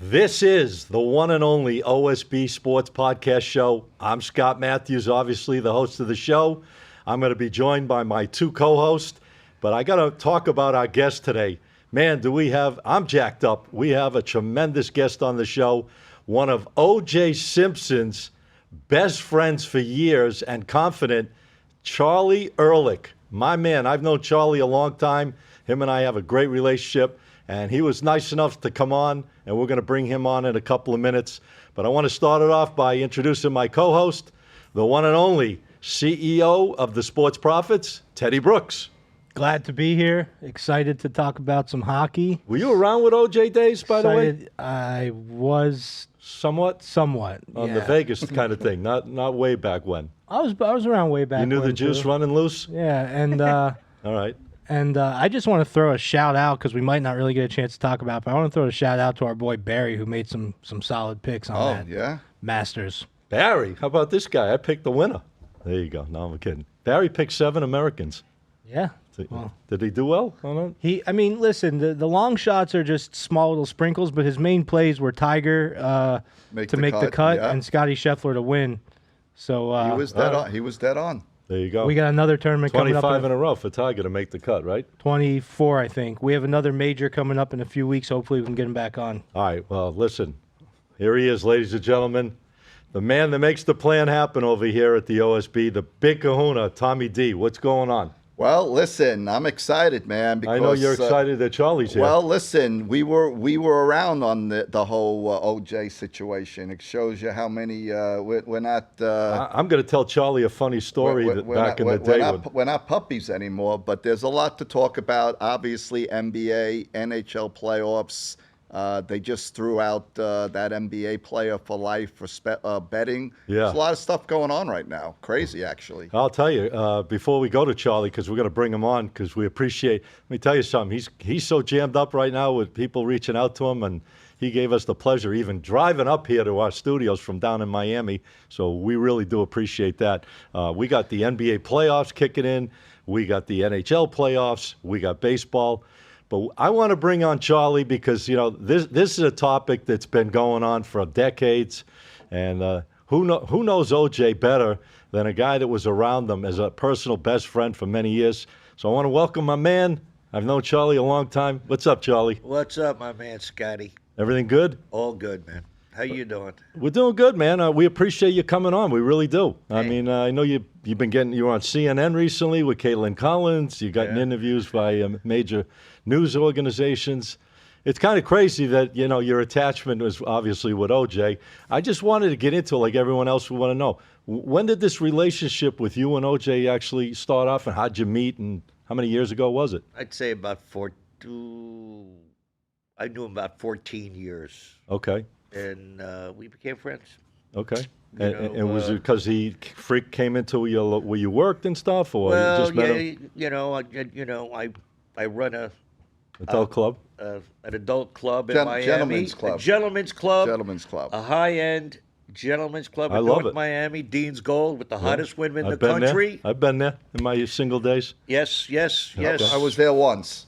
This is the one and only OSB Sports Podcast Show. I'm Scott Matthews, obviously the host of the show. I'm going to be joined by my two co-hosts, but I got to talk about our guest today. Man, I'm jacked up. We have a tremendous guest on the show, one of O.J. Simpson's best friends for years and Confidant, Charlie Ehrlich. My man, I've known Charlie a long time. Him and I have a great relationship. And he was nice enough to come on, and we're going to bring him on in a couple of minutes. But I want to start it off by introducing my co-host, the one and only CEO of the Sports Prophets, Teddy Brooks. Glad to be here. Excited to talk about some hockey. Were you around with OJ days, by the way? I was somewhat on the Vegas kind of thing, not way back when. I was around way back. You knew when the juice too. running loose? Yeah, and all right. And I just want to throw a shout out because we might not really get a chance to talk about it, but I want to throw a shout out to our boy Barry who made some solid picks on that. Masters. Barry, how about this guy? I picked the winner. There you go. No, I'm kidding. Barry picked 7 Americans. Yeah. Well, did he do well on it? Listen, the long shots are just small little sprinkles, but his main plays were Tiger to make the cut and Scotty Scheffler to win. So he was dead on. There you go. We got another tournament coming up. 25 in a row for Tiger to make the cut, right? 24, I think. We have another major coming up in a few weeks. Hopefully we can get him back on. All right. Well, listen. Here he is, ladies and gentlemen. The man that makes the plan happen over here at the OSB, the big kahuna, Tommy D. What's going on? Well, listen, I'm excited, man. Because, I know you're excited that Charlie's here. Well, listen, we were around on the whole OJ situation. It shows you how many we're not. I'm going to tell Charlie a funny story back in the day. We're not puppies anymore, but there's a lot to talk about. Obviously, NBA, NHL playoffs. They just threw out that NBA player for life for betting. Yeah. There's a lot of stuff going on right now. Crazy, actually. I'll tell you, before we go to Charlie, because we're going to bring him on, because we appreciate. Let me tell you something. He's so jammed up right now with people reaching out to him, and he gave us the pleasure even driving up here to our studios from down in Miami. So we really do appreciate that. We got the NBA playoffs kicking in. We got the NHL playoffs. We got baseball. But I want to bring on Charlie because, this is a topic that's been going on for decades. And who knows OJ better than a guy that was around them as a personal best friend for many years. So I want to welcome my man. I've known Charlie a long time. What's up, Charlie? What's up, my man, Scotty? Everything good? All good, man. How you doing? We're doing good, man. We appreciate you coming on. We really do. Hey. I mean, I know you were on CNN recently with Caitlin Collins. You got in interviews by major news organizations. It's kind of crazy that, your attachment was obviously with OJ. I just wanted to get into it like everyone else would want to know. When did this relationship with you and OJ actually start off, and how'd you meet, and how many years ago was it? I'd say about I knew him about 14 years. Okay. And we became friends. Okay. And was it because he came into where you worked and stuff, or well, you just met him? I run a adult club, an adult club in Miami, gentlemen's club, a gentlemen's club, a high-end gentlemen's club in North Miami, Dean's Gold, with the hottest women in the country. I've been there in my single days. Yes. I was there once.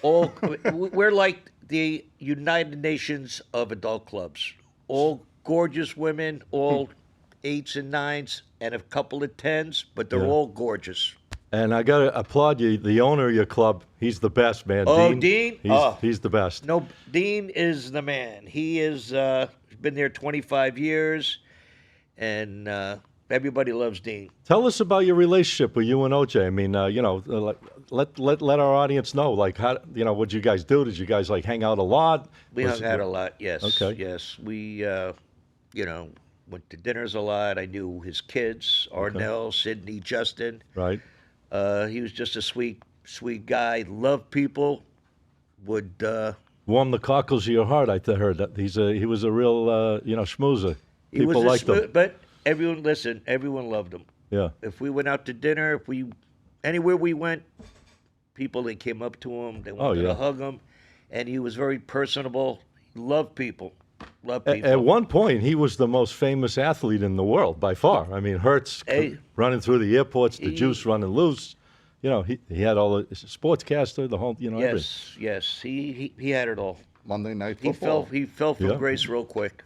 We're like the United Nations of adult clubs. All gorgeous women, all 8s and 9s, and a couple of 10s, but they're all gorgeous. And I got to applaud you, the owner of your club. He's the best, man. Oh, Dean? He's the best. No, Dean is the man. He is been there 25 years, and everybody loves Dean. Tell us about your relationship with you and OJ. I mean, let our audience know, like, how, what'd you guys do? Did you guys, hang out a lot? We hung out a lot, yes. Okay. Yes, we, went to dinners a lot. I knew his kids, Arnell, Sydney, Justin. Right. He was just a sweet guy. Loved people. Would warm the cockles of your heart. I heard that he was a real schmoozer. People liked him. But everyone loved him. Yeah. If we went out to dinner, anywhere we went, people that came up to him, they wanted to hug him, and he was very personable. He loved people. At one point, he was the most famous athlete in the world by far. I mean, Hertz running through the airports, the juice running loose. He had all the sportscaster, the whole, everything. Yes, he had it all. Monday Night Football. He fell from grace real quick.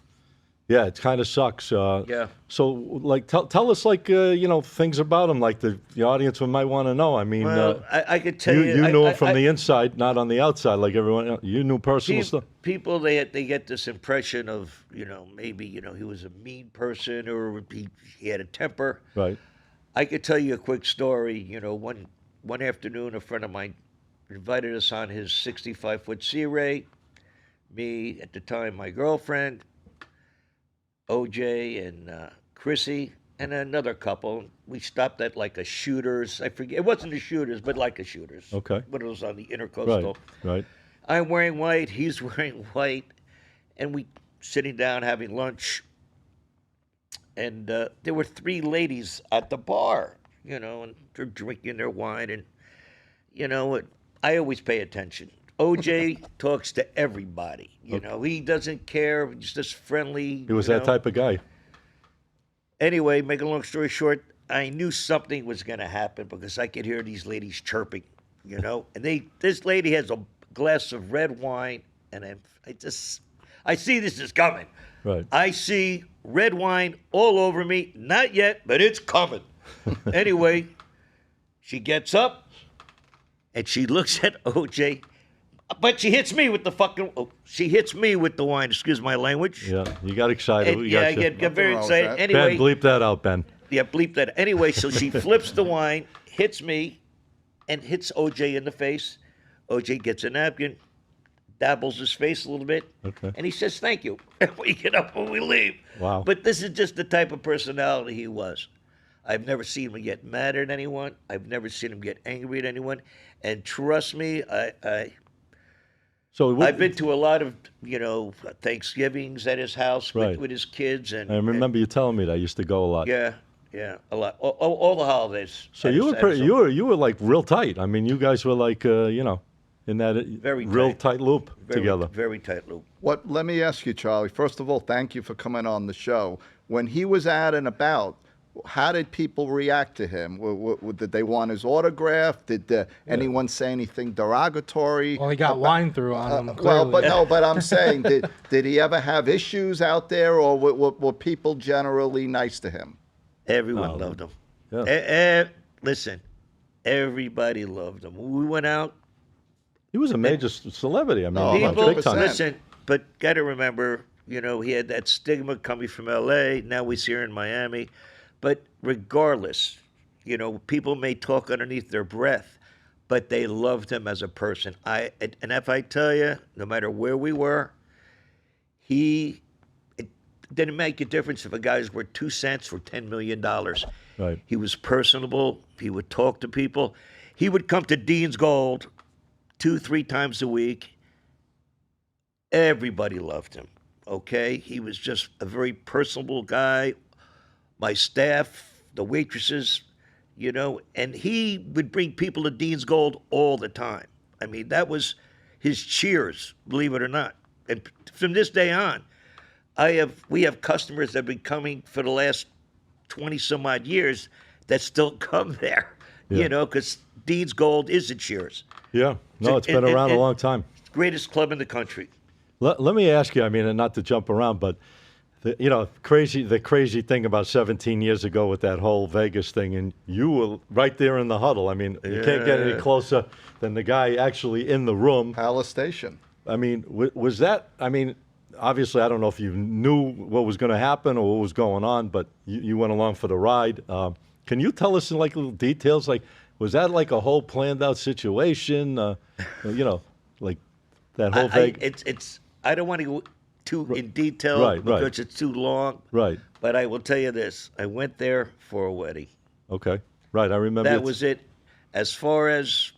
Yeah, it kind of sucks. Yeah. So, like, tell us, like, things about him, like the audience might want to know. I mean, Well, I could tell you. You knew him from the inside, not on the outside, like everyone else. You knew personal stuff. People, they get this impression of, maybe, he was a mean person or he had a temper. Right. I could tell you a quick story. One afternoon, a friend of mine invited us on his 65-foot Sea Ray. Me, at the time, my girlfriend, OJ and Chrissy, and another couple. We stopped at like a Shooters. I forget. It wasn't a Shooters, but like a Shooters. Okay. But it was on the Intercoastal. Right. I'm wearing white. He's wearing white. And we sitting down having lunch. And there were 3 ladies at the bar, and they're drinking their wine. And, I always pay attention. OJ talks to everybody. He doesn't care. He's just friendly. He was that type of guy. Anyway, make a long story short, I knew something was going to happen because I could hear these ladies chirping, And this lady has a glass of red wine, and I see this is coming. Right. I see red wine all over me. Not yet, but it's coming. Anyway, she gets up, and she looks at OJ. But she hits me with she hits me with the wine. Excuse my language. Yeah, you got excited. I get very excited. Ben, Anyway, bleep that out, Ben. Yeah, bleep that. Anyway, so she flips the wine, hits me, and hits OJ in the face. OJ gets a napkin, dabbles his face a little bit, and he says, "Thank you." And we get up and we leave. Wow. But this is just the type of personality he was. I've never seen him get mad at anyone. I've never seen him get angry at anyone. And trust me, I've been to a lot of, Thanksgivings at his house with his kids. And I remember you telling me that. I used to go a lot. Yeah, a lot. All the holidays. So you were like real tight. I mean, you guys were like, in that very real tight loop together. Very tight loop. Let me ask you, Charlie. First of all, thank you for coming on the show. When he was out and about, how did people react to him? Did they want his autograph? Did anyone say anything derogatory? Well, he got wine through on him. But I'm saying, did he ever have issues out there, or were people generally nice to him? Everyone loved him. Yeah. Listen, everybody loved him. We went out. He was a major celebrity. I mean, People, big time. listen, but got to remember, he had that stigma coming from L.A. Now he's here in Miami. But regardless, people may talk underneath their breath, but they loved him as a person. And if I tell you, no matter where we were, it didn't make a difference if a guy's worth 2 cents for $10 million. Right. He was personable. He would talk to people. He would come to Dean's Gold 2-3 times a week. Everybody loved him, okay? He was just a very personable guy. My staff, the waitresses, and he would bring people to Dean's Gold all the time. I mean, that was his cheers, believe it or not. And from this day on, we have customers that have been coming for the last 20 some odd years that still come there, because Dean's Gold is a cheers. Yeah, no, it's been around a long time. Greatest club in the country. Let me ask you, I mean, and not to jump around, but the crazy thing about 17 years ago with that whole Vegas thing, and you were right there in the huddle. I mean, you can't get any closer than the guy actually in the room. Palace Station. I mean, was that? I mean, obviously, I don't know if you knew what was going to happen or what was going on, but you went along for the ride. Can you tell us in like little details? Like, was that like a whole planned out situation? Like that whole Vegas. I don't want to go too in detail because it's too long. Right. But I will tell you this: I went there for a wedding. Okay. Right. I remember. That was it. As far as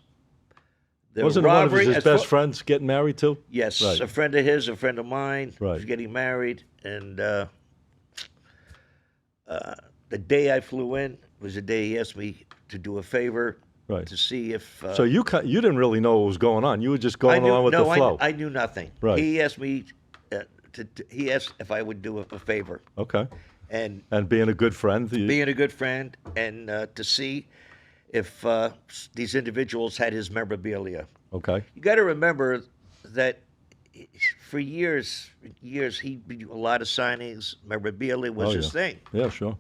the wasn't robbery, one of his best friends getting married too? Yes, right. A friend of his, a friend of mine, right. was getting married, and the day I flew in was the day he asked me to do a favor. Right. To see if. So you didn't really know what was going on. You were just going along with the flow. I knew nothing. Right. He asked me. He asked if I would do a favor. Okay. And being a good friend. Being a good friend, and to see if these individuals had his memorabilia. Okay. You got to remember that for years, he did a lot of signings. Memorabilia was his thing. Yeah, sure.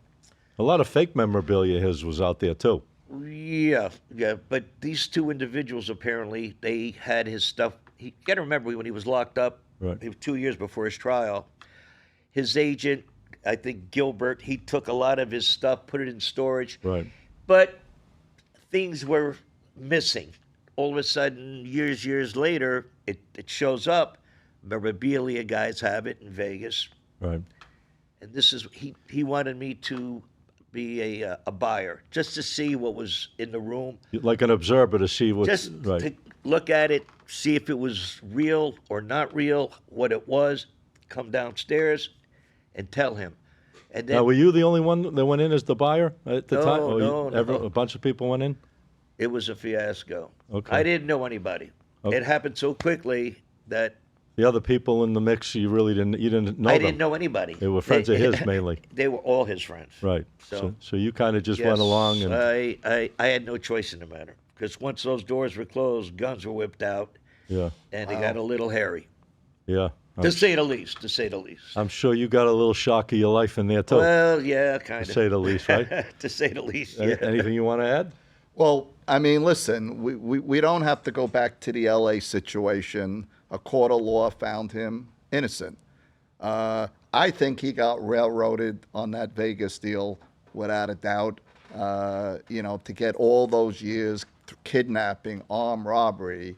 A lot of fake memorabilia his was out there too. Yeah. But these two individuals apparently they had his stuff. You got to remember when he was locked up. Right. It was 2 years before his trial. His agent, I think Gilbert, he took a lot of his stuff, put it in storage. Right. But things were missing. All of a sudden, years later, it shows up. Memorabilia guys have it in Vegas. Right. And this is he wanted me to be a buyer just to see what was in the room, Like an observer to see what's just right. to look at it, see if it was real or not real, what it was. Come downstairs and tell him. And then Now, were you the only one that went in as the buyer at the No, time? Or no. A bunch of people went in? it was a fiasco. Okay. I didn't know anybody. Okay. It happened so quickly that The other people in the mix, you didn't know I them. didn't know anybody. They were friends of his mainly. They were all his friends. Right. So, So you kind of just yes, went along and I had no choice in the matter because once those doors were closed, guns were whipped out, yeah, and it got a little hairy, yeah. to say the least. To say the least. I'm sure you got a little shock of your life in there too, Well, yeah, kind to of. say the least, right? To say the least. Any- Yeah. Anything you want to add? Well, I mean, listen, we don't have to go back to the LA situation. A court of law found him innocent. I think he got railroaded on that Vegas deal without a doubt. To get all those years, kidnapping, armed robbery.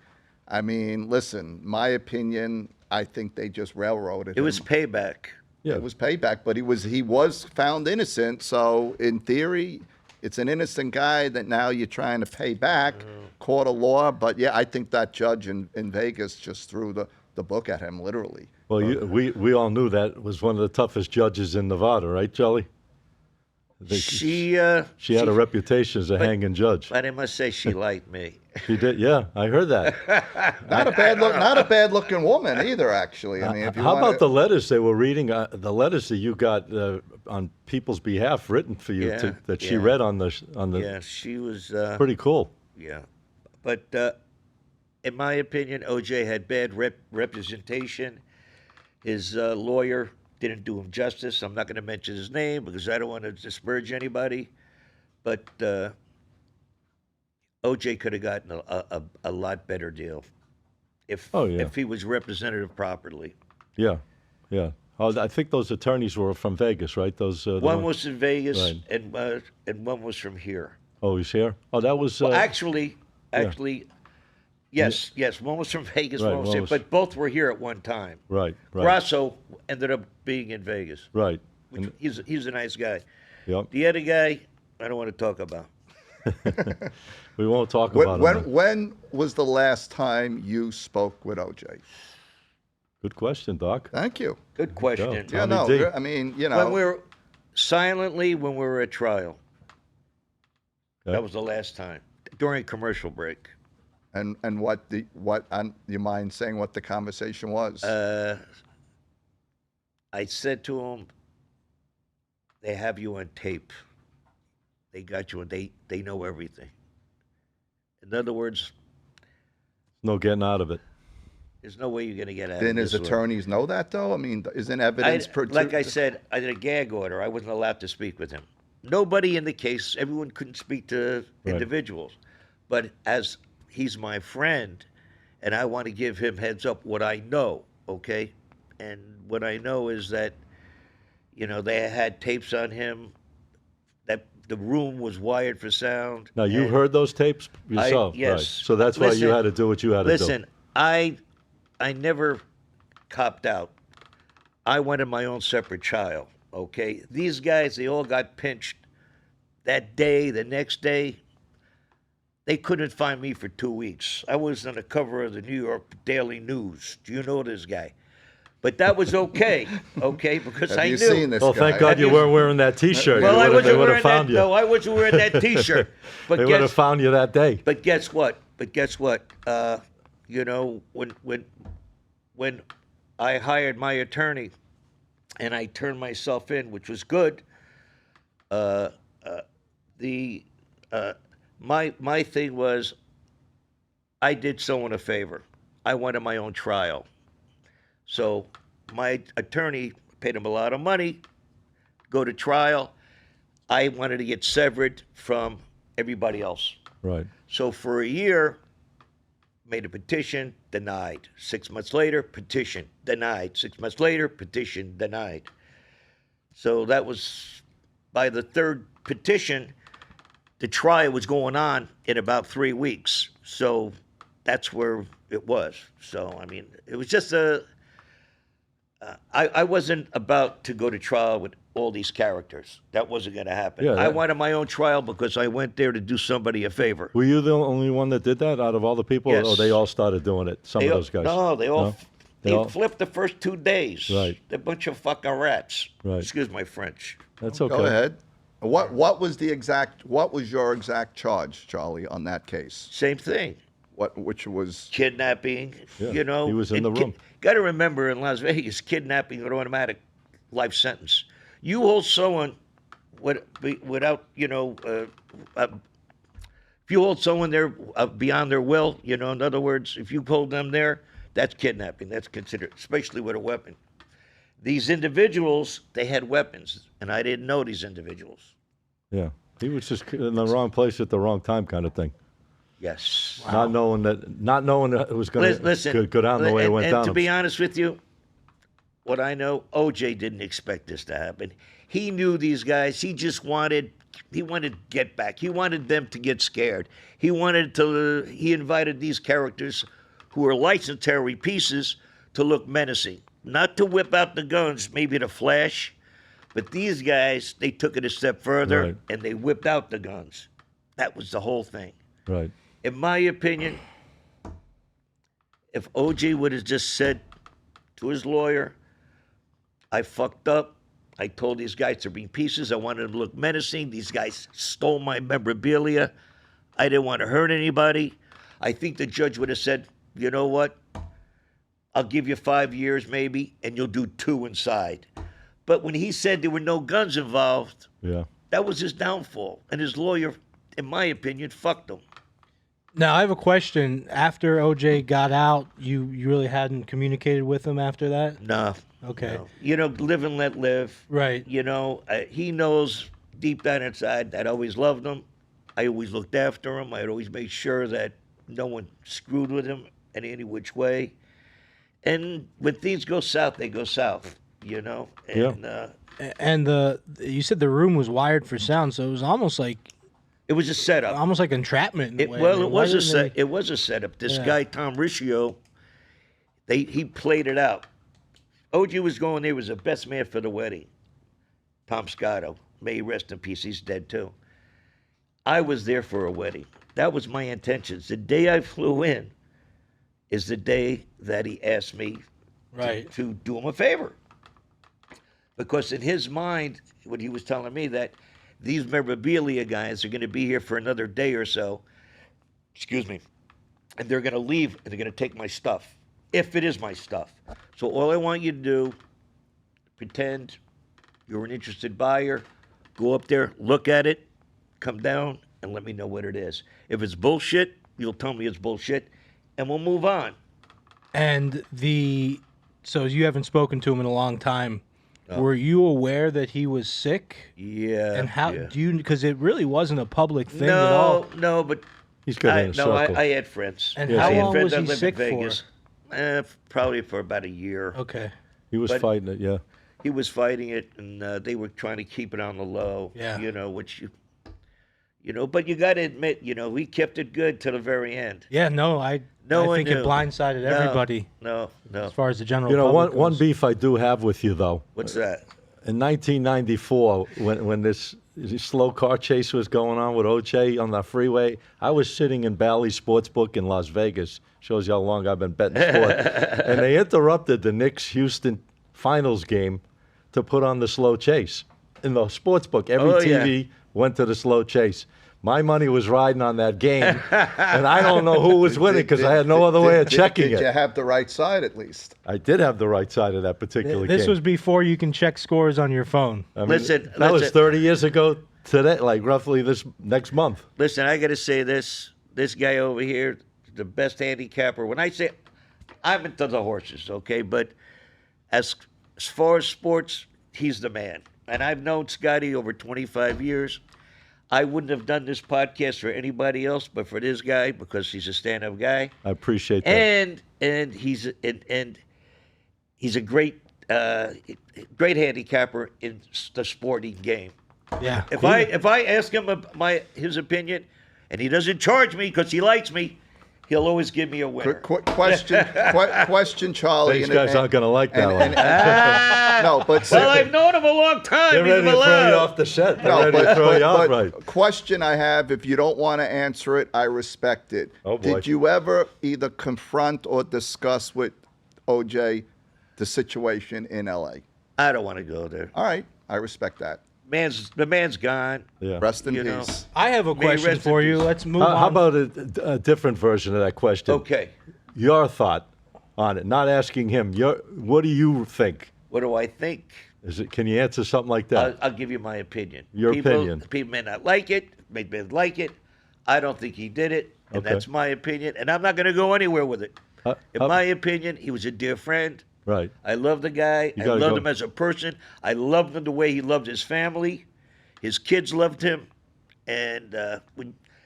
I mean, listen, my opinion, I think they just railroaded It him. was payback. Yeah. It was payback, but he was found innocent. So in theory, it's an innocent guy that now you're trying to pay back, court of law. But yeah, I think that judge in Vegas just threw the book at him, literally. Well, we all knew that was one of the toughest judges in Nevada, right, Jelly? She had a reputation as a hanging judge. But I must say, she liked me. She did, yeah. I heard that. Not a bad looking woman either, actually. I mean, if you How wanna- about the letters they were reading? The letters that you got on people's behalf written for you Yeah, that she yeah. read on the Yeah, she was. pretty cool. Yeah, but in my opinion, OJ had bad representation. His lawyer didn't do him justice. I'm not going to mention his name because I don't want to disparage anybody. But OJ could have gotten a lot better deal if he was represented properly. Yeah, yeah. Oh, I think those attorneys were from Vegas, right? Those the One was in Vegas Right. and one was from here. Oh, he's here. Oh, that was. Well, actually, yes. One was from Vegas, Right, one was one here, was- but both were here at one time. right. Grasso ended up being in Vegas. Right. Which he's a nice guy. Yep. The other guy, I don't want to talk about. We won't talk about him. when was the last time you spoke with OJ? Good question, Doc. Thank you. Good question. Go. Yeah, Tommy D. I mean, When we were when we were at trial. Okay. That was the last time during a commercial break. and you mind saying what the conversation was? I said to him, "They have you on tape. They got you, and they know everything." In other words, No getting out of it. there's no way you're going to get out Didn't of his this way. attorneys know that though? I mean, isn't evidence? Like I said, I did a gag order. I wasn't allowed to speak with him. Nobody in the case, everyone couldn't speak to Right. individuals. But as he's my friend, and I want to give him heads up what I know, okay? And what I know is that, they had tapes on him, that the room was wired for sound. Now you and- heard those tapes yourself, yes. right? So that's why you Listen, had to do what you had to do. Listen, I never copped out. I wanted my own separate trial, okay? These guys, they all got pinched that day, the next day. They couldn't find me for 2 weeks. I was on the cover of the New York Daily News. Do you know this guy? But that was okay, because Have I you knew. seen this Oh, guy? thank God you weren't wearing that T-shirt. Well, I they wasn't would wearing have found that. you. No, I wasn't wearing that T-shirt. But They would have found you that day. But guess what? When I hired my attorney and I turned myself in, which was good, my thing was I did someone a favor. I wanted my own trial. So my attorney paid him a lot of money, go to trial. I wanted to get severed from everybody else. Right. So for a year, made a petition, denied. 6 months later, petition, denied. 6 months later, petition, denied. So that was, by the third petition, the trial was going on in about 3 weeks. So that's where it was. So, I mean, it was just I wasn't about to go to trial with all these characters. That wasn't going to happen. Yeah, I wanted my own trial because I went there to do somebody a favor. Were you the only one that did that out of all the people? Yes. Or they all started doing it, some of those guys? No, they all They they all- flipped the first 2 days. Right. They're a bunch of fucking rats. Right. Excuse my French. That's okay. Go ahead. What was your exact charge, Charlie, on that case? Same thing. Which was Kidnapping. Yeah, You know, he was in the room. Got to remember, in Las Vegas, kidnapping an automatic life sentence. You hold someone without, if you hold someone there beyond their will, in other words, if you hold them there, that's kidnapping. That's considered, especially with a weapon. These individuals, they had weapons, and I didn't know these individuals. Yeah. He was just in the wrong place at the wrong time kind of thing. Yes. Not knowing that it was going to go down the way it went down. And to be honest with you, what I know, OJ didn't expect this to happen. He knew these guys. He wanted to get back. He wanted them to get scared. He invited these characters who were licensary pieces to look menacing, not to whip out the guns, maybe to flash, but these guys, they took it a step further Right. and they whipped out the guns. That was the whole thing. Right. In my opinion, if OJ would have just said to his lawyer, I fucked up. I told these guys to bring pieces. I wanted them to look menacing. These guys stole my memorabilia. I didn't want to hurt anybody. I think the judge would have said, you know what? I'll give you 5 years maybe, and you'll do 2 inside. But when he said there were no guns involved, Yeah. that was his downfall. And his lawyer, in my opinion, fucked him. Now I have a question. After OJ got out, you really hadn't communicated with him after that? No. Okay. No. Live and let live. Right. He knows deep down inside that I always loved him. I always looked after him. I always made sure that no one screwed with him in any which way. And when things go south, they go south, And, And you said the room was wired for sound, so it was almost like it was a setup. almost like entrapment. In a way. Well, I mean, it was why a didn't they- it was a setup. This Yeah. guy Tom Riccio, he played it out. OG was going there, was the best man for the wedding. Tom Scotto, may he rest in peace. He's dead too. I was there for a wedding. That was my intentions. The day I flew in is the day that he asked me Right. to do him a favor. Because in his mind, what he was telling me that these memorabilia guys are going to be here for another day or so, and they're going to leave and they're going to take my stuff, if it is my stuff. So all I want you to do, pretend you're an interested buyer, go up there, look at it, come down, and let me know what it is. If it's bullshit, you'll tell me it's bullshit, and we'll move on. And so you haven't spoken to him in a long time. Were you aware that he was sick? Yeah. And how yeah. do you? Because it really wasn't a public thing at all. No, but He's got in a circle. I had friends. And Yeah, how so- long friends was that he live sick in for? Vegas. Probably for about a year. Okay. He was but- fighting it, yeah. He was fighting it, and they were trying to keep it on the low. Yeah. But you got to admit, we kept it good till the very end. Yeah. No, I one think it knew. blindsided No, everybody No. as far as the general. You know, public one goes. beef I do have with you, though. What's that? In 1994, when this slow car chase was going on with OJ on the freeway, I was sitting in Bally's Sportsbook in Las Vegas. Shows you how long I've been betting sport. And they interrupted the Knicks-Houston finals game to put on the slow chase. In the sportsbook, every Oh, yeah. TV went to the slow chase. My money was riding on that game, and I don't know who was winning because I had no other way of checking Did you it. have the right side at least? I did have the right side of that particular This game. was before you can check scores on your phone. I mean, Listen, that was listen. 30 years ago today, like roughly this next month. Listen, I got to say this. This guy over here, the best handicapper. When I say I'm into the horses, okay, but as far as sports, he's the man. And I've known Scotty over 25 years. I wouldn't have done this podcast for anybody else, but for this guy, because he's a stand-up guy. I appreciate that. And he's a great handicapper in the sporting game. Yeah. If I ask him his opinion, and he doesn't charge me because he likes me, he'll always give me a winner. Question, Charlie. These guys aren't going to like that one. No, but well, I've known him a long time. They're ready to throw you off the set. They're ready to throw you off, right? Question I have, if you don't want to answer it, I respect it. Oh, boy. Did you ever either confront or discuss with OJ the situation in L.A.? I don't want to go there. All right, I respect that. The man's gone. Yeah. Rest in You know. peace. I have a May he question rest in for you. peace. Let's move on. How about a different version of that question? Okay. Your thought on it, not asking him. What do you think? What do I think? Can you answer something like that? I'll give you my opinion. Your opinion. People may not like it, may like it. I don't think he did it, and Okay. that's my opinion. And I'm not going to go anywhere with it. In my opinion, he was a dear friend. Right. I love the guy. I gotta loved go. him as a person. I loved him the way he loved his family. His kids loved him. And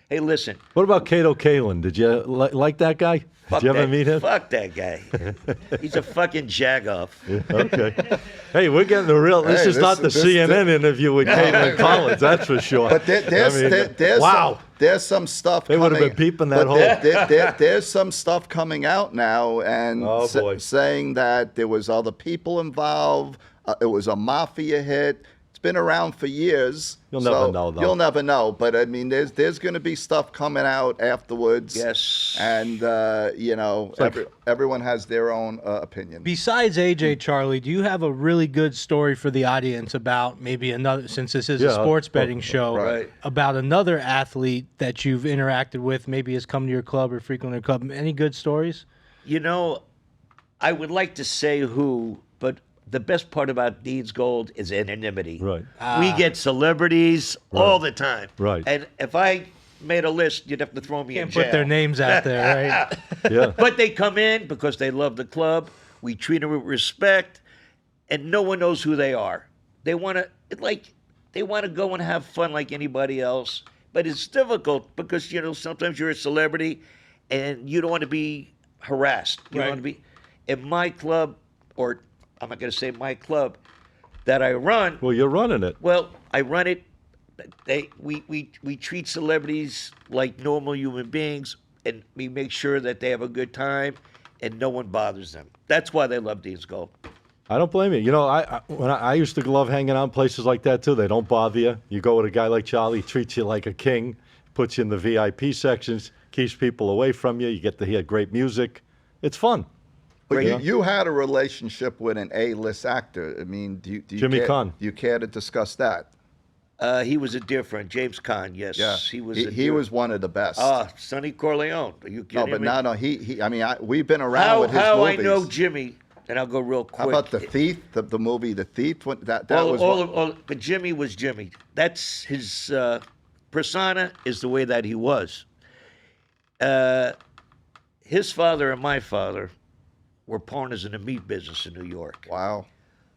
hey, listen. What about Cato Kalin? Did you like that guy? Did you ever meet him? Fuck that guy. He's a fucking jagoff. Okay. Hey, we're getting the real. This is not the CNN interview with Caitlin Collins, that's for sure. But there's wow. There's some stuff. They would have been peeping that hole. There's some stuff coming out now, and boy. saying that there was other people involved. It was a mafia hit. It's been around for years. You'll never know, though. You'll never know. But I mean, there's going to be stuff coming out afterwards. Yes. And everyone has their own opinion. Besides AJ, Charlie, do you have a really good story for the audience about maybe another, since this is a sports betting show, Right. about another athlete that you've interacted with, maybe has come to your club or frequented your club? Any good stories? You know, I would like to say who, but the best part about Dean's Gold is anonymity. Right. We get celebrities all the time. Right. And if I made a list, you'd have to throw me in Can't jail. put their names out there, right? Yeah. But they come in because they love the club. We treat them with respect, and no one knows who they are. They want to go and have fun like anybody else. But it's difficult because, sometimes you're a celebrity and you don't want to be harassed. You don't want to be in my club, or I'm not going to say my club that I run. Well, you're running it. Well, I run it. We treat celebrities like normal human beings, and we make sure that they have a good time, and no one bothers them. That's why they love Dean's Gold. I don't blame you. When I used to love hanging out in places like that too. They don't bother you. You go with a guy like Charlie, treats you like a king, puts you in the VIP sections, keeps people away from you. You get to hear great music. It's fun. But you had a relationship with an A-list actor. I mean, do you Jimmy Caan. Do you care to discuss that? He was a dear friend, James Caan. Yes, Yeah, he was one of the best. Sonny Corleone. Are you kidding me? No. He. I mean, we've been around with his movies. I know Jimmy, and I'll go real quick. How about The Thief? The movie The Thief. But Jimmy was Jimmy. That's his persona. Is the way that he was. His father and my father were partners in the meat business in New York. Wow.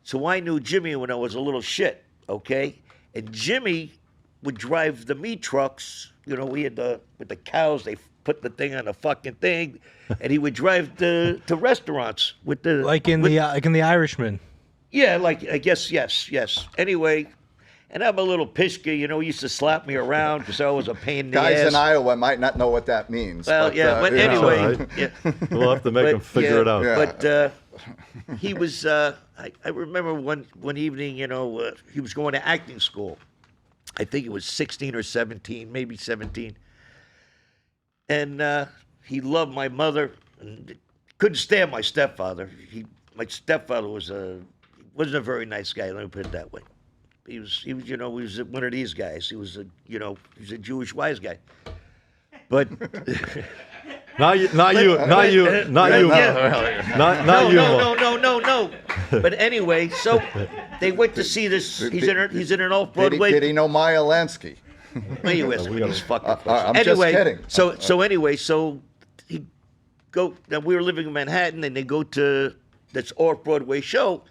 So I knew Jimmy when I was a little shit, okay? And Jimmy would drive the meat trucks. We had with the cows, they put the thing on the fucking thing, and he would drive to restaurants with the Like in the Irishman. Yeah, I guess yes. Anyway, and I'm a little pishka, he used to slap me around because I was a pain in the ass. Guys in Iowa might not know what that means. Well, but anyway, right. yeah. We'll have to make them figure it out. Yeah. But he was. I remember one evening, he was going to acting school. I think it was 16 or 17, maybe 17. And he loved my mother and couldn't stand my stepfather. My stepfather wasn't a very nice guy. Let me put it that way. He was one of these guys. He was a Jewish wise guy. But Not you. No. But anyway, so they went to see this. He's in an off-Broadway. Did he know Maya Lansky? He's fucking. I'm anyway, just kidding. So he go. Now we were living in Manhattan, and they go to this off-Broadway show.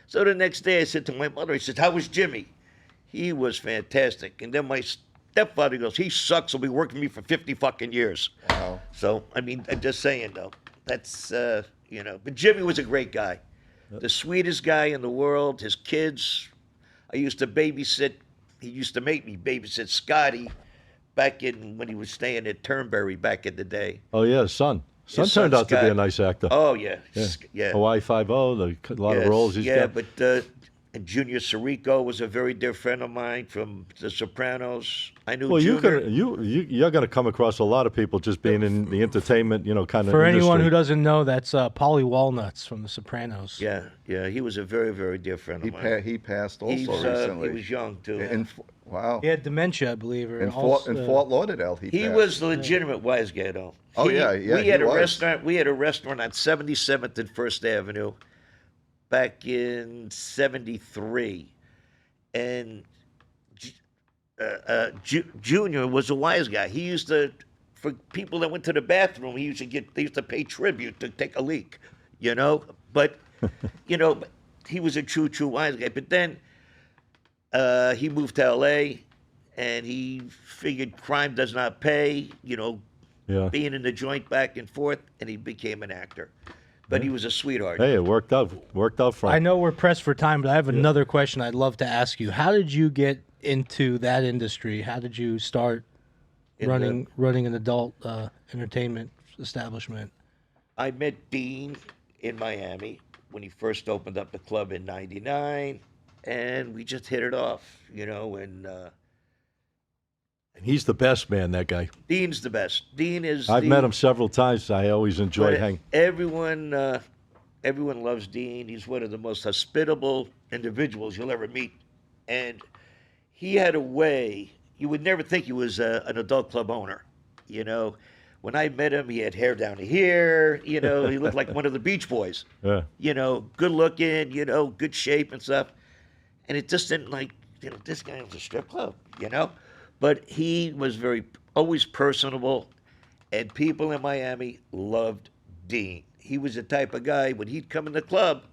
So the next day I said to my mother, he said, how was Jimmy? He was fantastic. And then my stepfather goes, he sucks. He'll be working with me for 50 fucking years. Wow. So, I mean, I'm just saying, though. That's, but Jimmy was a great guy. The sweetest guy in the world. His kids, I used to babysit. He used to make me babysit Scotty back when he was staying at Turnberry back in the day. Oh, yeah, his son. Son His turned son, out to be Scott. a nice actor. Oh, yeah. Hawaii Five-O, a lot of Yes, roles he's got. but and Junior Sirico was a very dear friend of mine from The Sopranos. I knew Well, Junior. you're going to come across a lot of people just being in the entertainment, kind of For industry. anyone who doesn't know, that's Paulie Walnuts from The Sopranos. Yeah, he was a very, very dear friend of mine. He passed also He recently. was young, too. Wow. He had dementia, I believe. Or In Fort Lauderdale, he He passed. was the legitimate wise guy, though. Oh, We yeah, had he a was. restaurant. We had a restaurant on 77th and First Avenue back in '73, and Junior was a wise guy. He used to, for people that went to the bathroom, they used to pay tribute to take a leak, But, but he was a true wise guy. But then he moved to L.A. and he figured crime does not pay, being in the joint back and forth, and he became an actor. But he was a sweetheart. Hey, it worked out for him. I know we're pressed for time, but I have another question I'd love to ask you. How did you get into that industry? How did you start running an adult entertainment establishment? I met Dean in Miami when he first opened up the club in '99, and we just hit it off, And he's the best, man, that guy. Dean's the best. Dean is. I've met him several times. I always enjoy hanging. Everyone loves Dean. He's one of the most hospitable individuals you'll ever meet, and he had a way. You would never think he was an adult club owner. When I met him, he had hair down to here. He looked like one of the Beach Boys. Yeah. Good looking. Good shape and stuff. And it just didn't this guy owns a strip club. But he was always personable, and people in Miami loved Dean. He was the type of guy, when he'd come in the club,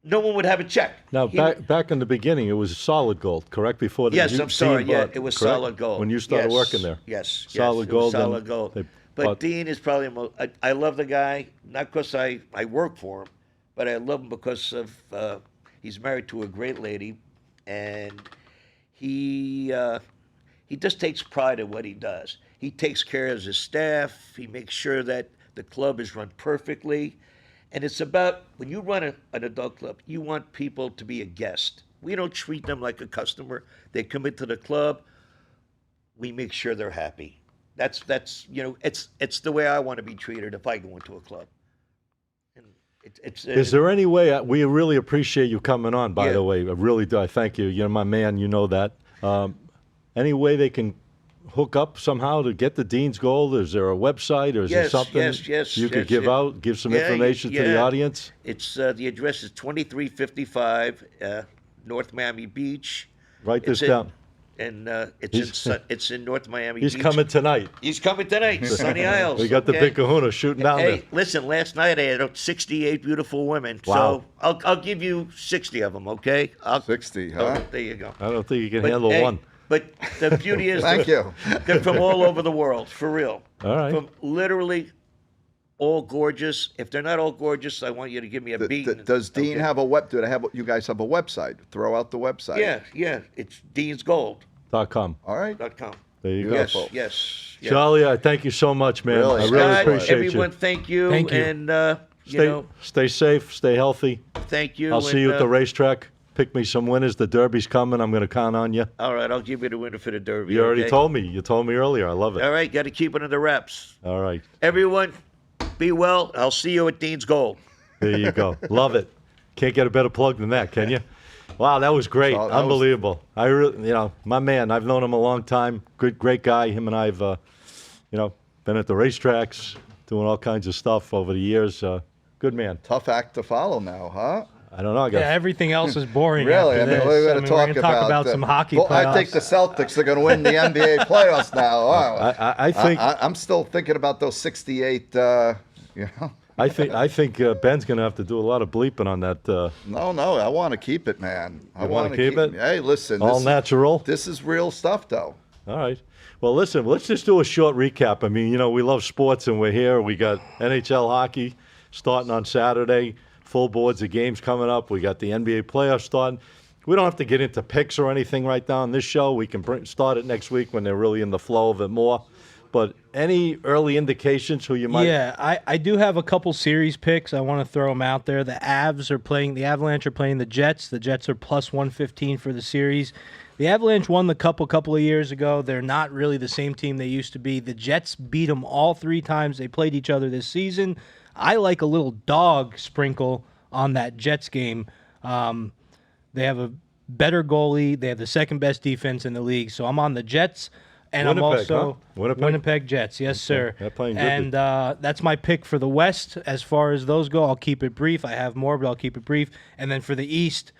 no one would have a check. Now, back in the beginning, it was Solid Gold, correct? Before the Yes, I'm sorry. Dean Yeah, bought, it was correct? Solid Gold. When you started working there. Yes. Solid it was Gold. Solid and Gold. they But bought- Dean is probably I love the guy, not because I work for him, but I love him because of he's married to a great lady, and he just takes pride in what he does. He takes care of his staff. He makes sure that the club is run perfectly. And it's about, when you run an adult club, you want people to be a guest. We don't treat them like a customer. They come into the club, we make sure they're happy. That's it's the way I want to be treated if I go into a club. And Is there any way, we really appreciate you coming on, by Yeah. the way. I really do. I thank you. You're my man. You know that. Any way they can hook up somehow to get the Dean's Gold? Is there a website, or is there Yes, something yes, you could yes, give some Yeah, information to the yeah. audience? It's the address is 2355 North Miami Beach. Write this It's in- down. And it's in North Miami He's Beach. coming tonight. He's coming tonight, Sunny Isles. We got the okay? big kahuna shooting down Hey, there. listen, last night I had 68 beautiful women. Wow. So I'll give you 60 of them, okay? 60, huh? There you go. I don't think you can But, handle hey, one. But the beauty is Thank you. they're from all over the world, for real. All right. From literally all gorgeous. If they're not all gorgeous, I want you to give me a beat. Does Dean have a web? Do they have? You guys have a website? Throw out the website. Yeah. It's deansgold.com. .com. All right. There you Yes, go. yes. Charlie, I thank you so much, man. Really? I really Scott, appreciate everyone, you. thank you. Thank you. And, Stay safe, stay healthy. thank you. I'll see you at the and, racetrack. Pick me some winners. The Derby's coming. I'm going to count on you. All right, I'll give you the winner for the Derby. You already okay? told me. You told me earlier. I love it. All right, got to keep it under wraps. All right. Everyone, be well. I'll see you at Dean's Gold. There you go. Love it. Can't get a better plug than that, can you? Wow, that was great. So that was- Unbelievable. I really, my man. I've known him a long time. Great guy. Him and I've, been at the racetracks, doing all kinds of stuff over the years. Good man. Tough act to follow now, huh? I don't know. I got. Yeah, everything else is boring. Really? After I mean, this. we're going to we're gonna talk about the- some hockey Well, playoffs. I think the Celtics are going to win the NBA playoffs now. Wow. I think. I'm still thinking about those 68. I think Ben's going to have to do a lot of bleeping on that. No, I want to keep it, man. I You wanna want keep it? Hey, listen. All natural? This is real stuff, though. All right. Well, listen, let's just do a short recap. I mean, we love sports, and we're here. We got NHL hockey starting on Saturday, full boards of games coming up. We got the NBA playoffs starting. We don't have to get into picks or anything right now on this show. We can start it next week when they're really in the flow of it more. But any early indications who you might? Yeah, I do have a couple series picks. I want to throw them out there. The Avalanche are playing the Jets. The Jets are plus 115 for the series. The Avalanche won the cup a couple of years ago. They're not really the same team they used to be. The Jets beat them all 3 times they played each other this season. I like a little dog sprinkle on that Jets game. They have a better goalie. They have the second best defense in the league. So I'm on the Jets. And Winnipeg, I'm also huh? Winnipeg Jets. Yes, sir. They're playing good. And that's my pick for the West. As far as those go, I'll keep it brief. I have more, but I'll keep it brief. And then for the East,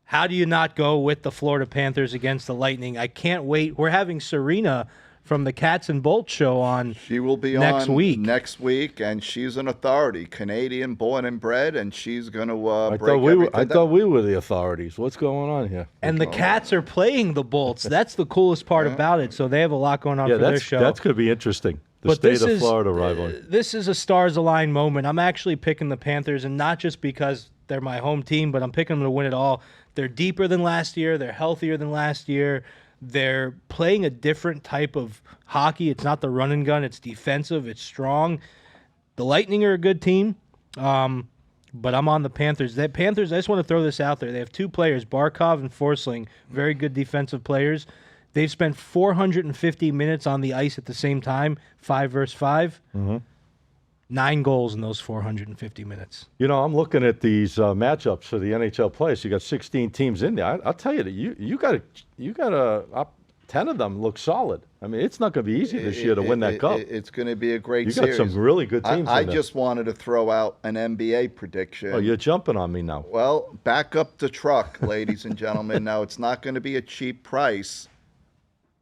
how do you not go with the Florida Panthers against the Lightning? I can't wait. We're having Serena from the Cats and Bolts show on. She will be next on week. Next week, and she's an authority, Canadian born and bred, and she's going to break I everything thought we were the authorities. What's going on here? And the Cats are playing the Bolts. That's the coolest part about it. So they have a lot going on for their show. That's going to be interesting. The But state this of is- Florida rivalry. This is a stars aligned moment. I'm actually picking the Panthers, and not just because they're my home team, but I'm picking them to win it all. They're deeper than last year. They're healthier than last year. They're playing a different type of hockey. It's not the run and gun. It's defensive. It's strong. The Lightning are a good team, but I'm on the Panthers. The Panthers, I just want to throw this out there. They have 2 players, Barkov and Forsling, very good defensive players. They've spent 450 minutes on the ice at the same time, 5 versus 5. 9 goals in those 450 minutes. I'm looking at these matchups for the NHL players. You got 16 teams in there. I'll tell you that you got 10 of them look solid. I mean, it's not going to be easy this year to win that cup. It's going to be a great You series. got some really good teams. I in there. just wanted to throw out an NBA prediction. Oh, you're jumping on me now. Well, back up the truck, ladies and gentlemen. Now, it's not going to be a cheap price.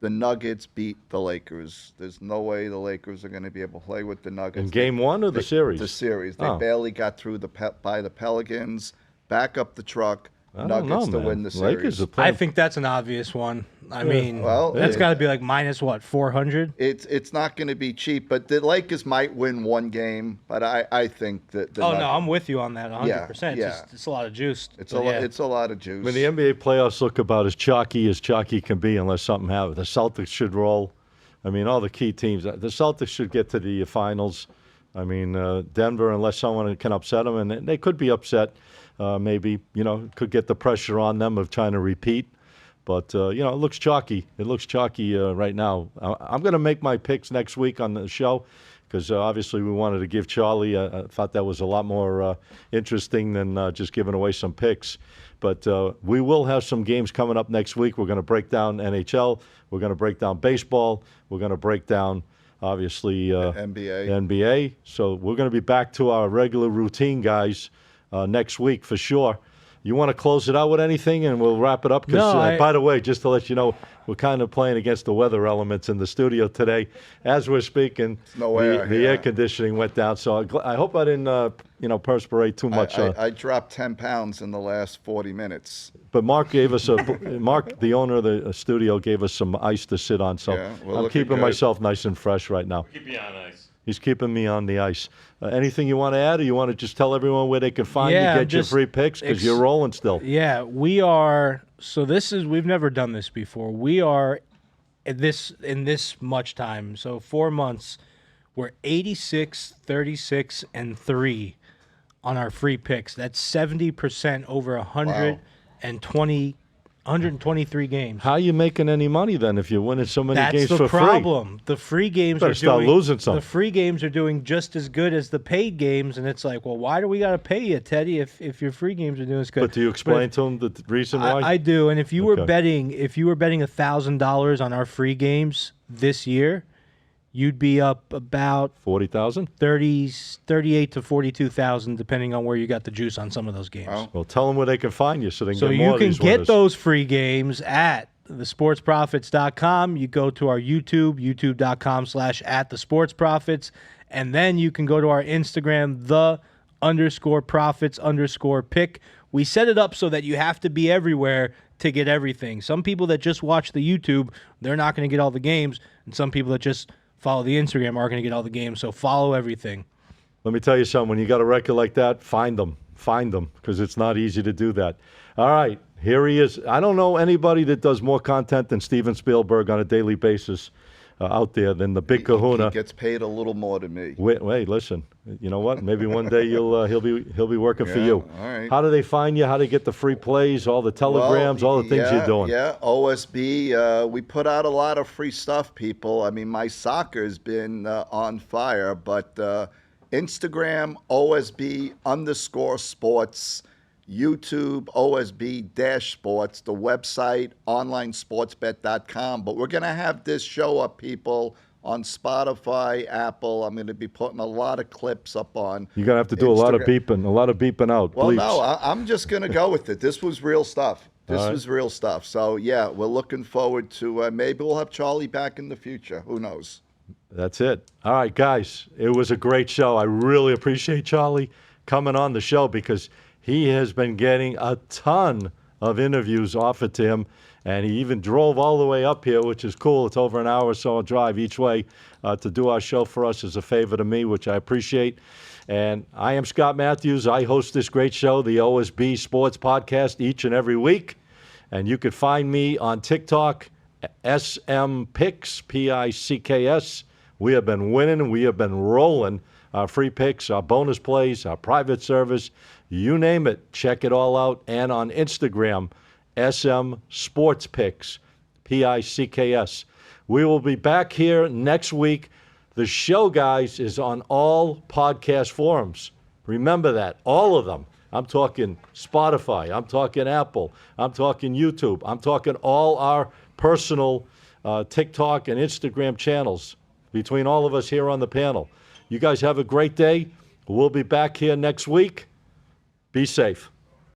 The Nuggets beat the Lakers. There's no way the Lakers are going to be able to play with the Nuggets. In game 1 or the series? The series. They Oh. barely got through by the Pelicans. Back up the truck. I don't Nuggets know, to man. win the series. Lakers are I playing. think that's an obvious one. I mean, Well, that's got to be like minus what, 400? It's not going to be cheap, but the Lakers might win one game. But I think that the Oh, Nuggets, no, I'm with you on that 100%. Yeah. It's a lot of juice. it's But yeah. it's a lot of juice. I mean, the NBA playoffs look about as chalky can be unless something happens. The Celtics should roll. I mean, all the key teams. The Celtics should get to the finals. I mean, Denver, unless someone can upset them, and they could be upset, maybe, could get the pressure on them of trying to repeat. But, it looks chalky. It looks chalky right now. I'm going to make my picks next week on the show because obviously we wanted to give Charlie, I thought that was a lot more interesting than just giving away some picks. But we will have some games coming up next week. We're going to break down NHL. We're going to break down baseball. We're going to break down, obviously, NBA. So we're going to be back to our regular routine, guys, next week for sure. You want to close it out with anything, and we'll wrap it up? Because, by the way, just to let you know, we're kind of playing against the weather elements in the studio today. As we're speaking, no air the here. air conditioning went down. So I hope I didn't, perspirate too much. I dropped 10 pounds in the last 40 minutes. But Mark gave us Mark, the owner of the studio, gave us some ice to sit on. So Yeah, we're I'm looking keeping good. myself nice and fresh right now. Keep you on ice. He's keeping me on the ice. Anything you want to add, or you want to just tell everyone where they can find Yeah, you, get your just free picks, because you're rolling still. Yeah, we are. So we've never done this before. We are in this much time. So 4 months, we're 86, 36, and 3 on our free picks. That's 70% over 123 games. How are you making any money then if you're winning so many That's games the for problem. The free games Better are start doing losing some. The free games are doing just as good as the paid games, and it's like, well, why do we got to pay you, Teddy, if your free games are doing as good? free? But do you explain to them the reason why? I do, and if you were Okay. betting $1,000 on our free games this year, you'd be up about 40,000? 38 to 42,000, depending on where you got the juice on some of those games. Well, Well, tell them where they can find you so they can So get more you of can these get winners. those free games at thesportsprofits.com. You go to our YouTube, youtube.com/@thesportsprofits, And then you can go to our Instagram, _profits_pick. We set it up so that you have to be everywhere to get everything. Some people that just watch the YouTube, they're not going to get all the games. And some people that just follow the Instagram are going to get all the games. So follow everything. Let me tell you something. When you got a record like that, find them, because it's not easy to do that. All right, here he is. I don't know anybody that does more content than Steven Spielberg on a daily basis out there than the big kahuna. He gets paid a little more than me. Wait, listen. You know what? Maybe one day he'll be working for you. All right. How do they find you? How do they get the free plays, all the telegrams, all the things you're doing? Yeah, OSB. We put out a lot of free stuff, people. I mean, my soccer's been on fire, but Instagram, OSB_sports, YouTube, OSB-sports, the website, onlinesportsbet.com. But we're going to have this show up, people, on Spotify, Apple. I'm going to be putting a lot of clips up on You're going to have to do a lot of beeping out. Well, bleeps. no, I'm just going to go with it. This was real stuff. This was real stuff. So, yeah, we're looking forward to maybe we'll have Charlie back in the future. Who knows? That's it. All right, guys, it was a great show. I really appreciate Charlie coming on the show because he has been getting a ton of interviews offered to him, and he even drove all the way up here, which is cool. It's over an hour or so drive each way to do our show for us as a favor to me, which I appreciate. And I am Scott Matthews. I host this great show, the OSB Sports Podcast, each and every week. And you can find me on TikTok, SMPicks, Picks. We have been winning. We have been rolling. Our free picks, our bonus plays, our private service, you name it. Check it all out. And on Instagram, SM Sports Picks, Picks. We will be back here next week. The show, guys, is on all podcast forums. Remember that, all of them. I'm talking Spotify. I'm talking Apple. I'm talking YouTube. I'm talking all our personal TikTok and Instagram channels between all of us here on the panel. You guys have a great day. We'll be back here next week. Be safe.